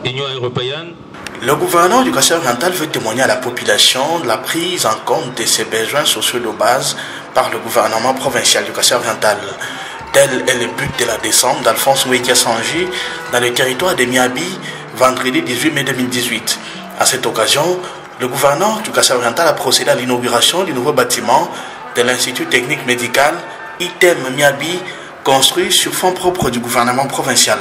Union européenne. Le gouverneur du Kasaï-Oriental veut témoigner à la population de la prise en compte de ses besoins sociaux de base par le gouvernement provincial du Kasaï-Oriental. Tel est le but de la descente d'Alphonse Ouékia Sanji dans le territoire de Miabi, vendredi 18 mai 2018. À cette occasion, le gouverneur du Kasaï-Oriental a procédé à l'inauguration du nouveau bâtiment de l'Institut technique médical ITEM Miabi, construit sur fonds propres du gouvernement provincial,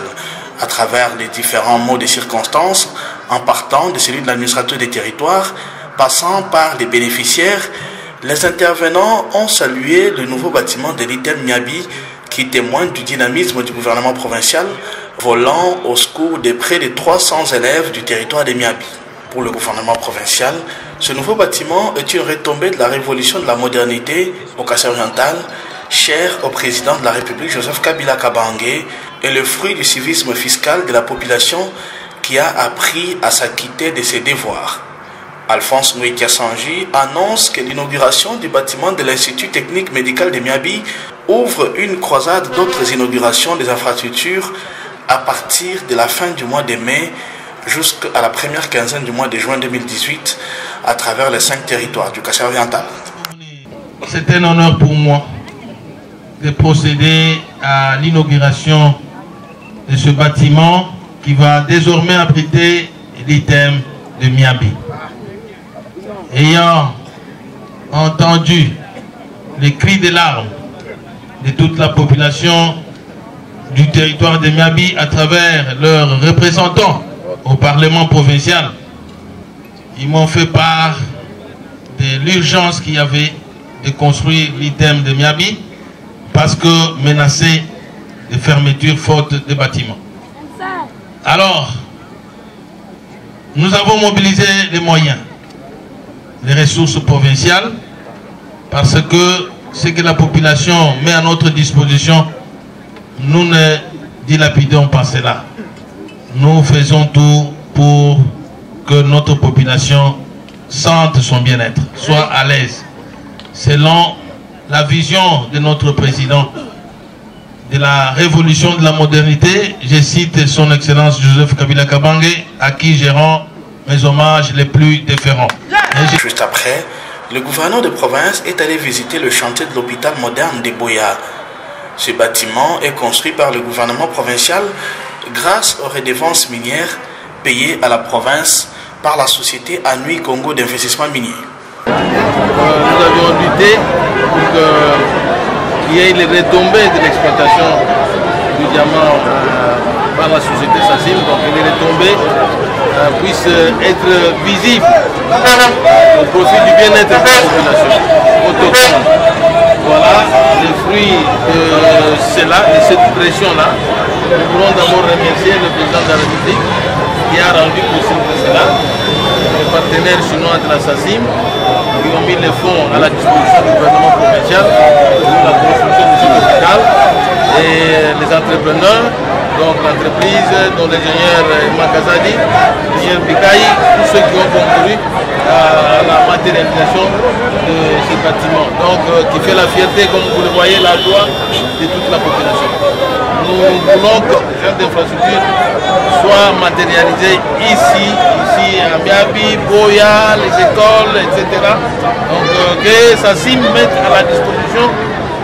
à travers les différents mots de circonstances, en partant de celui de l'administrateur des territoires, passant par les bénéficiaires. Les intervenants ont salué le nouveau bâtiment de l'ITEM Miabi qui témoigne du dynamisme du gouvernement provincial, volant au secours de près de 300 élèves du territoire de Miabi. Pour le gouvernement provincial, ce nouveau bâtiment est une retombée de la révolution de la modernité au Kasaï-Oriental, cher au président de la République Joseph Kabila Kabange, et le fruit du civisme fiscal de la population qui a appris à s'acquitter de ses devoirs. Alphonse Ouékia Sanji annonce que l'inauguration du bâtiment de l'Institut technique médical de Miabi ouvre une croisade d'autres inaugurations des infrastructures à partir de la fin du mois de mai jusqu'à la première quinzaine du mois de juin 2018 à travers les 5 territoires du Kasaï-Oriental. C'est un honneur pour moi de procéder à l'inauguration de ce bâtiment qui va désormais abriter l'ITEM de Miabi. Ayant entendu les cris de larmes de toute la population du territoire de Miabi à travers leurs représentants au Parlement provincial, ils m'ont fait part de l'urgence qu'il y avait de construire l'ITEM de Miabi parce que menacé de fermeture faute de bâtiments. Alors, nous avons mobilisé les moyens, les ressources provinciales, parce que ce que la population met à notre disposition, nous ne dilapidons pas cela. Nous faisons tout pour que notre population sente son bien-être, soit à l'aise, selon la vision de notre président de la révolution de la modernité. Je cite son excellence Joseph Kabila Kabange, à qui je rends mes hommages les plus déférents. Juste après, le gouverneur de province est allé visiter le chantier de l'hôpital moderne de Boya. Ce bâtiment est construit par le gouvernement provincial grâce aux redevances minières payées à la province par la société Anui Congo d'investissement minier. Nous avions lutté pour qu'il y ait les retombées de l'exploitation du diamant par la société SACIM, donc que les retombées puissent être visibles au profit du bien-être de la population autochtone. Voilà les fruits de cela, de cette pression-là. Nous voulons d'abord remercier le président de la République qui a rendu possible cela, les partenaires chinois de la SACIM qui ont mis les fonds à la disposition du gouvernement provincial pour la construction de cet hôpital, et les entrepreneurs, donc l'entreprise dont l'ingénieur Makazadi, l'ingénieur Bikaï, tous ceux qui ont concouru à la matérialisation de ce bâtiment, donc qui fait la fierté, comme vous le voyez, la joie de toute la population. Nous voulons que ce genre d'infrastructure soit matérialisé ici à Miabi, Boya, les écoles, etc. Donc que ça s'y mette à la disposition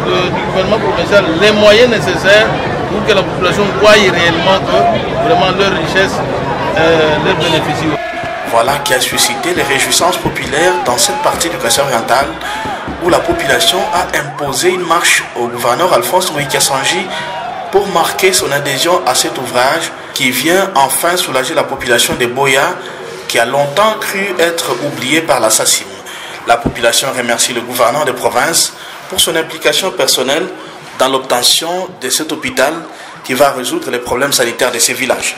du gouvernement provincial les moyens nécessaires pour que la population voie réellement que vraiment leur richesse leur bénéficie. Voilà qui a suscité les réjouissances populaires dans cette partie du Kasaï-Oriental où la population a imposé une marche au gouverneur Alphonse Ouékia Sanji pour marquer son adhésion à cet ouvrage qui vient enfin soulager la population de Boya qui a longtemps cru être oubliée par la SACIM. La population remercie le gouverneur de province pour son implication personnelle dans l'obtention de cet hôpital qui va résoudre les problèmes sanitaires de ces villages.